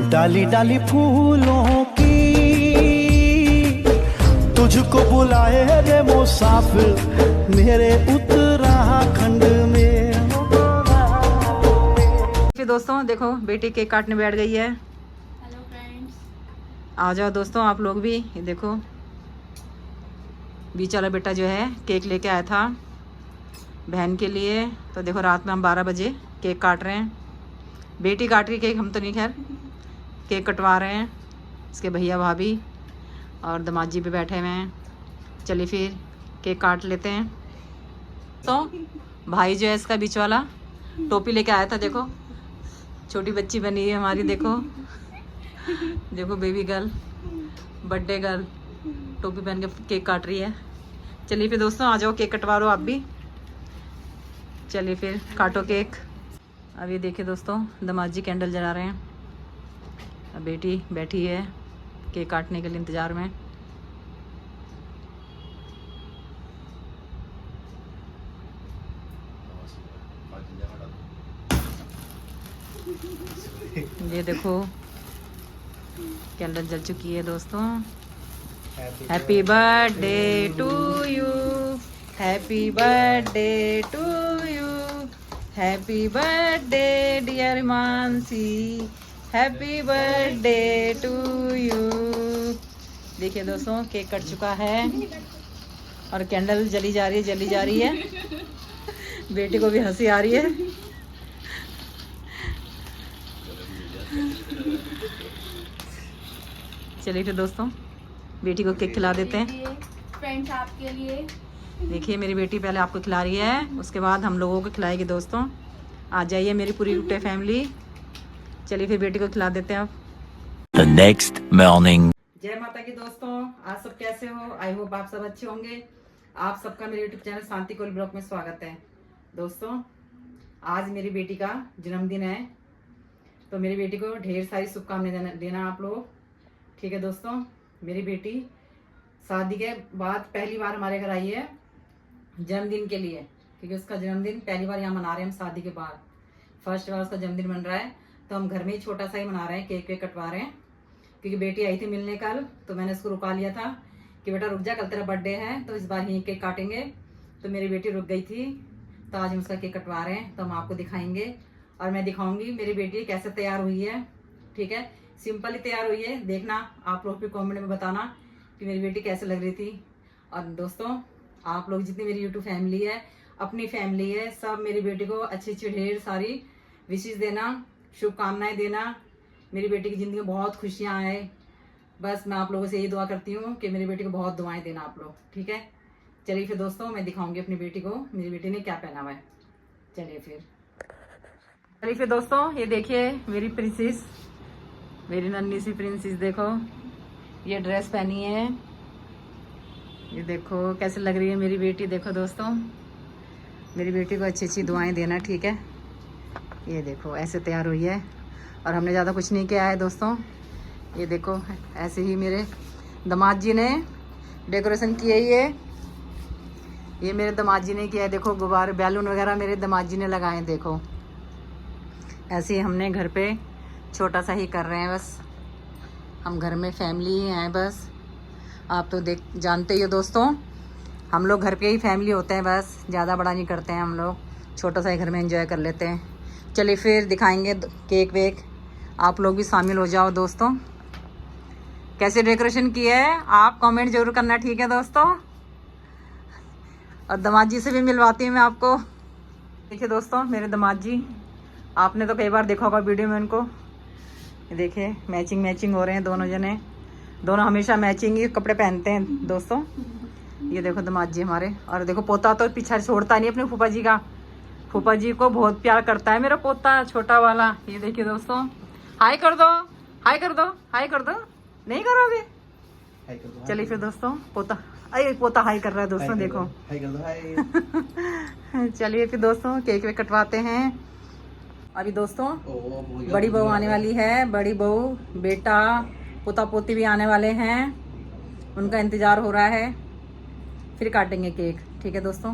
डाली डाली फूलों की तुझको बुलाए रे मुसाफिर मेरे उत्तराखंड में। फिर दोस्तों देखो बेटी केक काटने बैठ गई है। हेलो फ्रेंड्स, आ जाओ दोस्तों आप लोग भी। ये देखो बीच वाला बेटा जो है केक लेके आया था बहन के लिए। तो देखो रात में हम 12 बजे केक काट रहे हैं। बेटी काट रही केक, हम तो नहीं, खैर केक कटवा रहे हैं। इसके भैया भाभी और दामाद जी भी बैठे हुए हैं। चलिए फिर केक काट लेते हैं। तो भाई जो है इसका बीच वाला टोपी लेके आया था। देखो छोटी बच्ची बनी है हमारी। देखो देखो बेबी गर्ल, बर्थडे गर्ल टोपी पहन के केक काट रही है। चलिए फिर दोस्तों आ जाओ केक कटवा लो आप भी। चलिए फिर काटो केक। अब ये देखिए दोस्तों दामाद जी कैंडल जला रहे हैं। अब बेटी बैठी है केक काटने के लिए इंतज़ार में। ये देखो कैंडल जल चुकी है दोस्तों। Happy birthday to you, happy birthday to you, happy birthday dear Mansi, happy birthday to you. देखिए दोस्तों केक कट चुका है और कैंडल जली जा रही है। बेटी को भी हंसी आ रही है। चलिए फिर दोस्तों बेटी को केक खिला देते हैं। फ्रेंड्स आपके लिए देखिए मेरी बेटी पहले आपको खिला रही है, उसके बाद हम लोगों को खिलाएगी। दोस्तों आ जाइए मेरी पूरी रुटे फैमिली। चलिए फिर बेटी को खिला देते हैं अब। The next morning. जय माता की दोस्तों, आप सब कैसे हो? आई होप आप सब अच्छे होंगे। आप सबका मेरे यूट्यूब चैनल शांति कोल ब्लॉग में स्वागत है। दोस्तों आज मेरी बेटी का जन्मदिन है, तो मेरी बेटी को ढेर सारी शुभकामनाएं देना आप लोग, ठीक है दोस्तों। मेरी बेटी शादी के बाद पहली बार हमारे घर आई है जन्मदिन के लिए, क्योंकि उसका जन्मदिन पहली बार यहाँ मना रहे हैं हम शादी के बाद। फर्स्ट बार उसका जन्मदिन बन रहा है, तो हम घर में ही छोटा सा ही मना रहे हैं, केक वेक कटवा रहे हैं। क्योंकि बेटी आई थी मिलने कल, तो मैंने उसको रुका लिया था कि बेटा रुक जा, कल तेरा बर्थडे है तो इस बार यहीं केक काटेंगे। तो मेरी बेटी रुक गई थी, तो आज हम उसका केक कटवा रहे हैं। तो हम आपको दिखाएंगे और मैं दिखाऊंगी मेरी बेटी कैसे तैयार हुई है, ठीक है। सिंपल ही तैयार हुई है, देखना आप लोग भी कमेंट में बताना कि मेरी बेटी कैसे लग रही थी। और दोस्तों आप लोग जितनी मेरी यूट्यूब फैमिली है, अपनी फैमिली है, सब मेरी बेटी को अच्छी अच्छी ढेर सारी विशेष देना, शुभकामनाएं देना। मेरी बेटी की ज़िंदगी में बहुत खुशियाँ आए। बस मैं आप लोगों से यही दुआ करती हूँ कि मेरी बेटी को बहुत दुआएं देना आप लोग, ठीक है। चलिए फिर दोस्तों मैं दिखाऊंगी अपनी बेटी को मेरी बेटी ने क्या पहना हुआ है। चलिए फिर दोस्तों ये देखिए मेरी प्रिंसेस, मेरी नन्ही सी प्रिंसेस। देखो ये ड्रेस पहनी है, ये देखो कैसे लग रही है मेरी बेटी। देखो दोस्तों मेरी बेटी को अच्छी अच्छी दुआएं देना, ठीक है। ये देखो ऐसे तैयार हुई है और हमने ज़्यादा कुछ नहीं किया है दोस्तों। ये देखो ऐसे ही मेरे दामाद जी ने डेकोरेशन की है। ये मेरे दामाद जी ने किया है। देखो गुब्बारे बैलून वगैरह मेरे दामाद जी ने लगाए हैं। देखो ऐसे ही हमने घर पे छोटा सा ही कर रहे हैं, बस हम घर में फैमिली ही हैं बस। आप तो जानते ही हो दोस्तों, हम लोग घर पे ही फैमिली होते हैं, बस ज़्यादा बड़ा नहीं करते हैं हम लोग, छोटा सा ही घर में एंजॉय कर लेते हैं। चलिए फिर दिखाएंगे केक वेक, आप लोग भी शामिल हो जाओ दोस्तों। कैसे डेकोरेशन किया है आप कमेंट जरूर करना, ठीक है दोस्तों। और दामाद जी से भी मिलवाती हूँ मैं आपको। देखिए दोस्तों मेरे दामाद जी, आपने तो कई बार देखा होगा वीडियो में उनको। देखिए मैचिंग हो रहे हैं दोनों जने, दोनों हमेशा मैचिंग ही कपड़े पहनते हैं दोस्तों। ये देखो दामाद जी हमारे। और देखो पोता तो पीछा छोड़ता नहीं अपने फूफा जी का, फूफा जी को बहुत प्यार करता है मेरा पोता छोटा वाला। ये देखिए दोस्तों, हाय कर दो, हाय कर दो, हाय कर दो। नहीं करोगे? चलिए फिर दोस्तों पोता, अरे पोता हाई कर रहा है दोस्तों, देखो हाई कर दो, हाई। चलिए फिर दोस्तों केक वेक कटवाते हैं। अभी दोस्तों बड़ी बहू आने वाली है, बड़ी बहू, बेटा, पोता पोती भी आने वाले हैं, उनका इंतजार हो रहा है। फिर काटेंगे केक, ठीक है दोस्तों।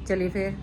चलिए फिर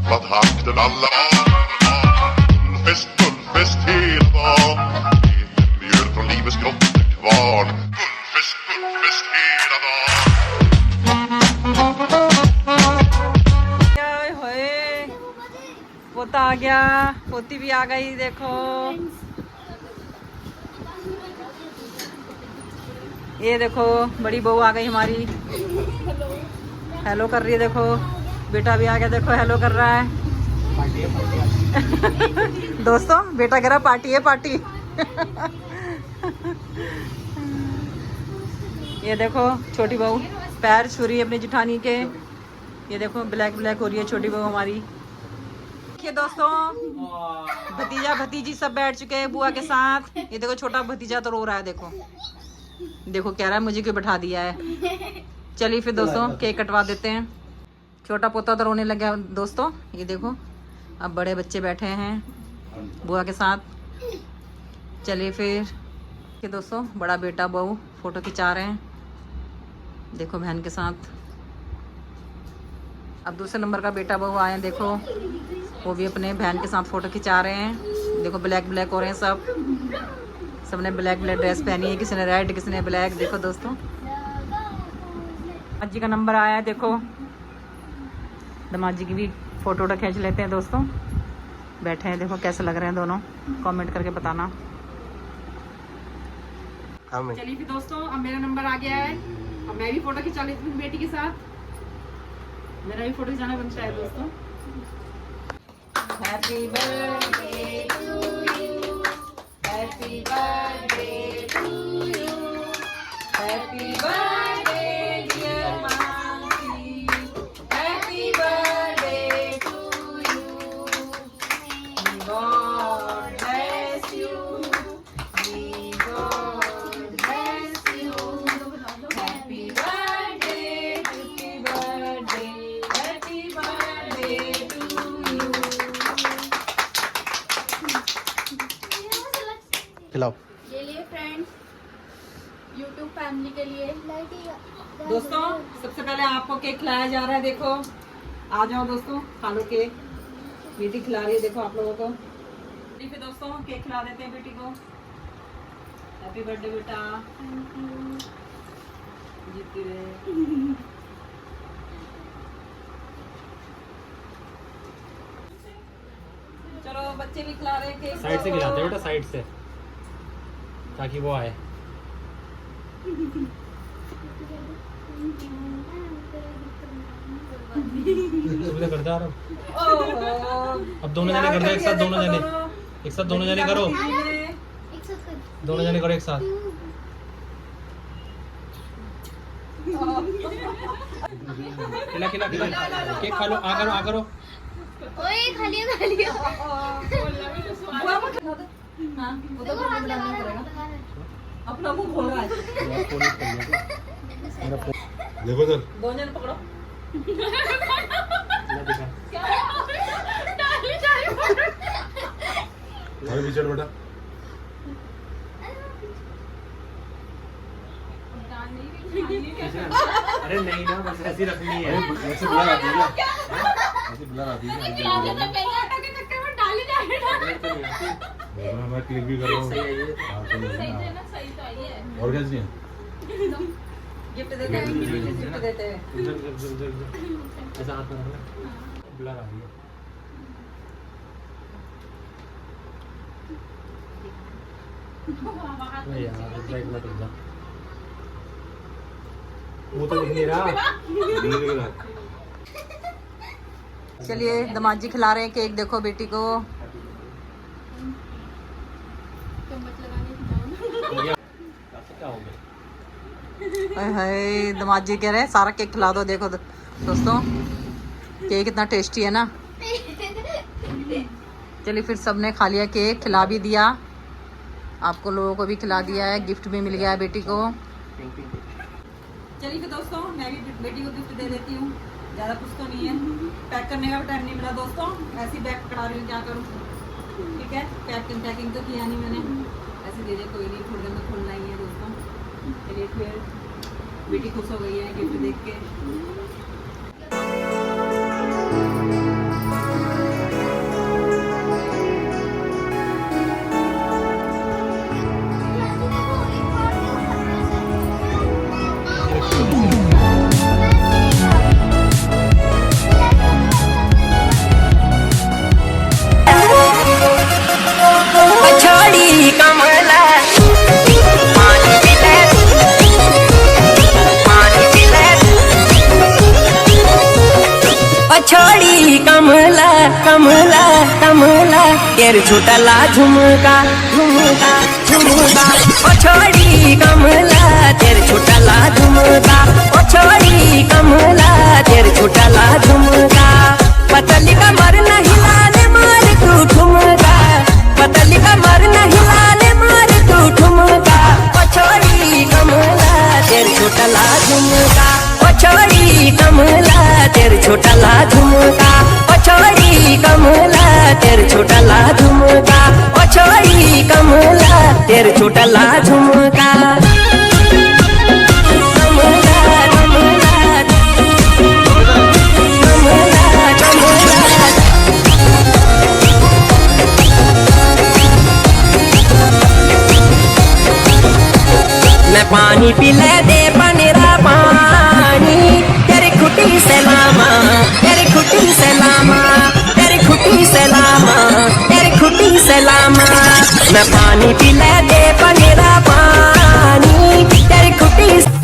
vad hakten alla Bullfest hela dagen Mjöl från livets grottekvarn Bullfest hela dagen पोता आ गया, पोती भी आ गई। देखो ये देखो बड़ी बहू आ गई हमारी, हेलो कर रही है। देखो बेटा भी आ गया, देखो हेलो कर रहा है। दोस्तों बेटा कह रहा पार्टी है पार्टी। ये देखो छोटी बहू पैर छू रही है अपनी जिठानी के। ये देखो ब्लैक ब्लैक हो रही है छोटी बहू हमारी। देखिए दोस्तों भतीजा भतीजी सब बैठ चुके हैं बुआ के साथ। ये देखो छोटा भतीजा तो रो रहा है, देखो देखो कह रहा है मुझे क्यों बैठा दिया है। चलिए फिर दोस्तों केक कटवा देते हैं। छोटा पोता तो रोने लगा दोस्तों। ये देखो अब बड़े बच्चे बैठे हैं बुआ के साथ। चलिए फिर कि दोस्तों बड़ा बेटा बहू फोटो खिंचा रहे हैं, देखो बहन के साथ। अब दूसरे नंबर का बेटा बहू आए हैं, देखो वो भी अपने बहन के साथ फोटो खिंचा रहे हैं। देखो ब्लैक ब्लैक हो रहे हैं सब, सबने ब्लैक ब्लैक ड्रेस पहनी है, किसी ने रेड किसी ने ब्लैक। देखो दोस्तों दमाद जी का नंबर आया है, देखो दमाद जी की भी फोटो खींच लेते हैं दोस्तों। बैठे हैं, देखो कैसे लग रहे हैं दोनों, कमेंट करके बताना। चलिए फिर दोस्तों अब मेरा नंबर आ गया है, अब मैं भी फोटो खिंचा लेती हूँ बेटी के साथ। मेरा भी फोटो खिंचाना बनता है दोस्तों। Happy birthday to you, happy birthday to you, happy birthday dear मासी, happy birthday to you, god bless you, god bless you, happy birthday, happy birthday, happy birthday to you. खिलाओ। ये लिए फ्रेंड्स YouTube फैमिली के लिए। दोस्तों सबसे पहले आपको केक खिलाया जा रहा है, देखो आ जाओ दोस्तों खा लो केक। बेटी खिला रही है देखो आप लोगों को। ठीक है दोस्तों केक खिला देते हैं बेटी को। हैप्पी बर्थडे बेटा, जीती रहे। चलो बच्चे भी खिला रहे हैं केक। साइड से खिलाते बेटा, साइड से, ताकि वो आए। सुविधा करता आ रहा हूँ। अब दोनों जने कर दो एक साथ, दोनों जने एक साथ, दोनों जने करो, दोनों जने करो एक साथ। खिला खिला खिला केक खा लो, आ करो आ करो। ओए खा लिया खा लिया। हाँ, वो तो बोलने में नहीं करेगा। अपना मुंह खोल रहा है। देखो सर दो जन पकड़ो। अरे पीछे बेटा अरे नहीं ना, बस ऐसी रखनी है। ऐसे बुला आती है, ऐसे बुला आती है। मैं क्लिक भी कर रहा हूँ। और क्या चाहिए? गिफ्ट देते हैं, गिफ्ट देते हैं। ऐसा हाथ में रखना, ब्लर आ रही है। नहीं यार ब्लैक मत हो जा, वो तो दिख नहीं रहा। चलिए दमाद जी खिला रहे हैं केक, देखो बेटी को। हाय हाय दमाद जी कह रहे हैं सारा केक खिला दो। देखो दोस्तों केक कितना टेस्टी है ना। चलिए फिर सबने खा लिया केक, खिला भी दिया, आपको लोगों को भी खिला दिया है, गिफ्ट भी मिल गया है बेटी को। चलिए फिर दोस्तों मैं भी बेटी को गिफ्ट दे देती हूँ, ज़्यादा कुछ तो नहीं है। पैक करने का भी टाइम नहीं मिला दोस्तों, ऐसे ही बैग पकड़ा रही हूँ, क्या करूँ। ठीक है पैकिंग तो किया नहीं मैंने, ऐसे दे दे कोई नहीं, थोड़ी देर में खोलना ही है दोस्तों। चलिए फिर बेटी खुश हो गई है गिफ्ट देख के। कमला कमला कमला तेरे छोटा ला झुमका झुमका झुमका ओ छोड़ी कमला तेरे छोटा ला झुमका ओ छोड़ी कमला तेरे छोटा ला झुमका पतली कमर नहीं लाने मार तू ठुमका पतली कमर नहीं लाने मार तू ठुमका ओ छोड़ी कमला तेरे छोटा ला झुमका ओ छोड़ी कमला तेरे छोटा ला झुमका ओ छोड़ी कमला तेरे छोटा ला झुमका ओ छोड़ी कमला तेरे छोटा ला झुमका मैं पानी पिला दे पनेरा पानी तेरी खुटी से लामा तेरी खुटी से लामा तेरी खुटी से लामा तेरी खुटी से लामा मैं पानी पिला दे पनेरा पानी तेरी खुटी से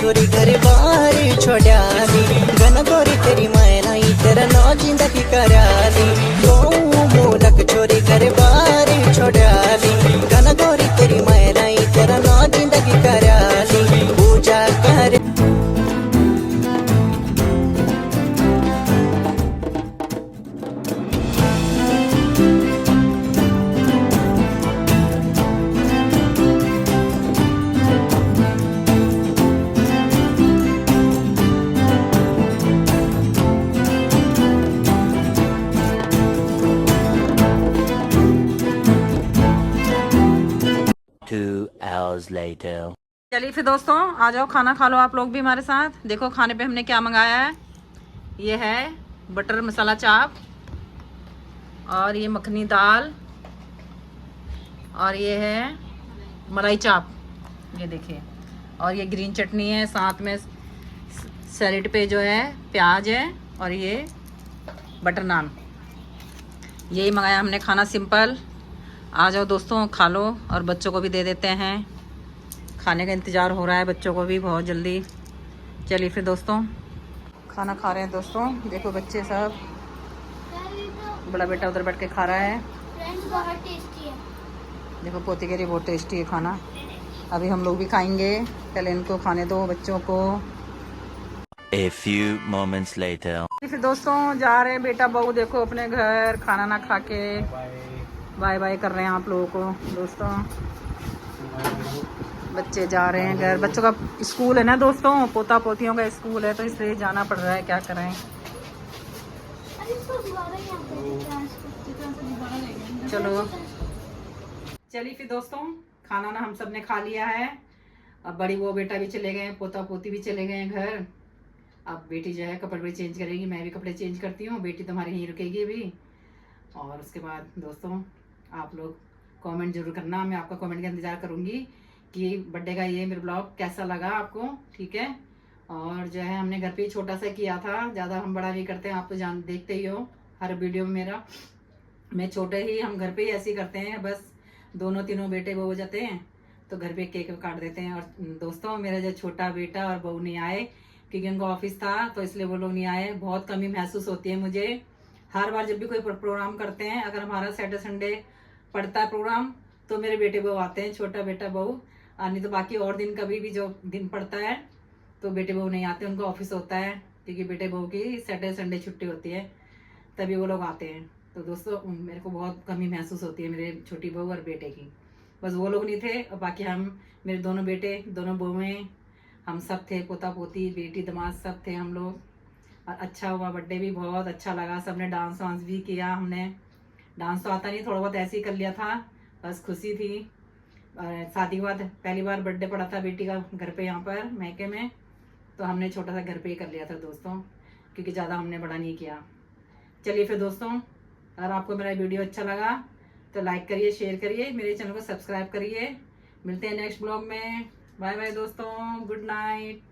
छोरी घर बार छोड़ाली गन गोरी तेरी मैना तेरा नौ जिंदगी कराली मोलक छोरी घर बार छोड़ाली गन गोरी तेरी मैना तेरा नौ जिंदगी कराली पूजा कर later. चलिए फिर दोस्तों आ जाओ खाना खा लो आप लोग भी हमारे साथ। देखो खाने पे हमने क्या मंगाया है। ये है बटर मसाला चाप और ये मखनी दाल और ये है मलाई चाप, ये देखिए, और ये ग्रीन चटनी है, साथ में सैलेड पे जो है प्याज है और ये बटर नान। यही मंगाया हमने खाना सिंपल। आ जाओ दोस्तों खा लो और बच्चों को भी दे देते हैं। खाने का इंतज़ार हो रहा है बच्चों को भी बहुत जल्दी। चलिए फिर दोस्तों खाना खा रहे हैं दोस्तों। देखो बच्चे सब, बड़ा बेटा उधर बैठ के खा रहा है। बहुत टेस्टी है। देखो पोती के लिए बहुत टेस्टी है खाना। अभी हम लोग भी खाएंगे, पहले इनको खाने दो बच्चों को। A few moments later. फिर दोस्तों जा रहे हैं बेटा बहू देखो अपने घर खाना ना खा के बाय बाय कर रहे हैं आप लोगों को। दोस्तों बच्चे जा रहे हैं घर, बच्चों का स्कूल है ना दोस्तों, पोता पोतियों का स्कूल है तो इसलिए जाना पड़ रहा है, क्या करें। चलो चलिए फिर दोस्तों खाना ना हम सब ने खा लिया है। अब बड़ी वो बेटा भी चले गए, पोता पोती भी चले गए हैं घर। अब बेटी जो है कपड़े चेंज करेगी, मैं भी कपड़े चेंज करती हूँ, बेटी तुम्हारी यहीं रुकेगी अभी। और उसके बाद दोस्तों आप लोग कमेंट जरूर करना, मैं आपका कमेंट का इंतज़ार करूँगी कि बर्थडे का ये मेरा ब्लॉग कैसा लगा आपको, ठीक है। और जो है हमने घर पे ही छोटा सा किया था, ज़्यादा हम बड़ा नहीं करते हैं, आप तो जान देखते ही हो हर वीडियो में मेरा। मैं छोटे ही हम घर पे ही ऐसे ही करते हैं, बस दोनों तीनों बेटे बहू हो जाते हैं तो घर पे केक काट देते हैं। और दोस्तों मेरा जो छोटा बेटा और बहू नहीं आए क्योंकि उनका ऑफिस था तो इसलिए वो लोग नहीं आए। बहुत कमी महसूस होती है मुझे। हर बार जब भी कोई प्रोग्राम करते हैं, अगर हमारा सैटरडे संडे पड़ता है प्रोग्राम तो मेरे बेटे बहू आते हैं, छोटा बेटा बहू। नहीं तो बाकी और दिन कभी भी जो दिन पड़ता है तो बेटे बहू नहीं आते, उनका ऑफिस होता है क्योंकि बेटे बहू की सैटरडे संडे छुट्टी होती है, तभी वो लोग आते हैं। तो दोस्तों मेरे को बहुत कमी महसूस होती है मेरे छोटी बहू और बेटे की। बस वो लोग नहीं थे और बाकी हम, मेरे दोनों बेटे, दोनों बहुएं, हम सब थे, पोता पोती, बेटी दामाद सब थे हम लोग। और अच्छा हुआ, बर्थडे भी बहुत अच्छा लगा, सबने डांस वांस भी किया। हमने डांस तो आता नहीं, थोड़ा बहुत ऐसे ही कर लिया था, बस खुशी थी। और शादी के बाद पहली बार बर्थडे पड़ा था बेटी का घर पे, यहाँ पर मैके में, तो हमने छोटा सा घर पे ही कर लिया था दोस्तों, क्योंकि ज़्यादा हमने बड़ा नहीं किया। चलिए फिर दोस्तों, अगर आपको मेरा वीडियो अच्छा लगा तो लाइक करिए, शेयर करिए, मेरे चैनल को सब्सक्राइब करिए। मिलते हैं नेक्स्ट ब्लॉग में। बाय बाय दोस्तों, गुड नाइट।